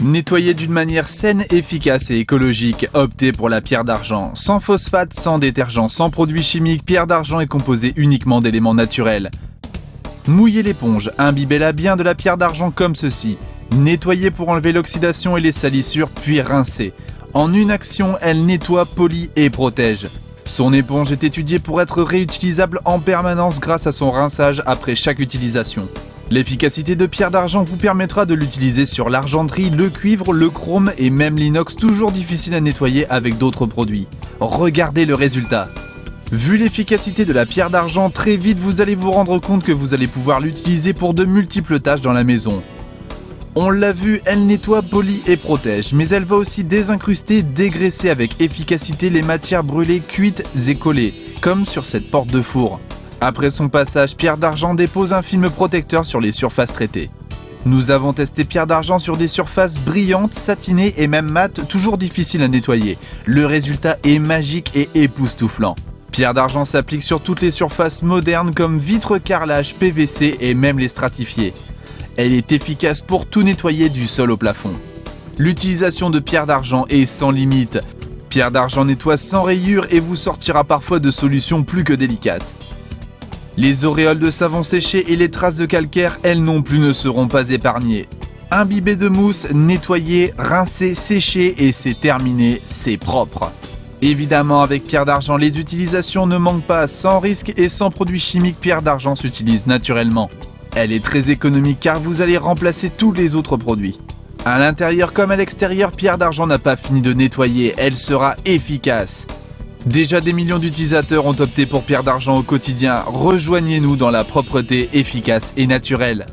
Nettoyer d'une manière saine, efficace et écologique, optez pour la pierre d'argent. Sans phosphate, sans détergent, sans produits chimiques, pierre d'argent est composée uniquement d'éléments naturels. Mouillez l'éponge, imbibez-la bien de la pierre d'argent comme ceci. Nettoyez pour enlever l'oxydation et les salissures, puis rincez. En une action, elle nettoie, polit et protège. Son éponge est étudiée pour être réutilisable en permanence grâce à son rinçage après chaque utilisation. L'efficacité de pierre d'argent vous permettra de l'utiliser sur l'argenterie, le cuivre, le chrome et même l'inox, toujours difficile à nettoyer avec d'autres produits. Regardez le résultat. Vu l'efficacité de la pierre d'argent, très vite vous allez vous rendre compte que vous allez pouvoir l'utiliser pour de multiples tâches dans la maison. On l'a vu, elle nettoie, polit et protège, mais elle va aussi désincruster, dégraisser avec efficacité les matières brûlées, cuites et collées, comme sur cette porte de four. Après son passage, pierre d'argent dépose un film protecteur sur les surfaces traitées. Nous avons testé pierre d'argent sur des surfaces brillantes, satinées et même mates, toujours difficiles à nettoyer. Le résultat est magique et époustouflant. Pierre d'argent s'applique sur toutes les surfaces modernes comme vitres, carrelage, PVC et même les stratifiés. Elle est efficace pour tout nettoyer du sol au plafond. L'utilisation de pierre d'argent est sans limite. Pierre d'argent nettoie sans rayures et vous sortira parfois de solutions plus que délicates. Les auréoles de savon séché et les traces de calcaire, elles non plus, ne seront pas épargnées. Imbibez de mousse, nettoyez, rincez, séchez et c'est terminé, c'est propre. Évidemment, avec pierre d'argent, les utilisations ne manquent pas. Sans risque et sans produits chimiques, pierre d'argent s'utilise naturellement. Elle est très économique car vous allez remplacer tous les autres produits. À l'intérieur comme à l'extérieur, pierre d'argent n'a pas fini de nettoyer, elle sera efficace. Déjà des millions d'utilisateurs ont opté pour pierre d'argent au quotidien. Rejoignez-nous dans la propreté efficace et naturelle.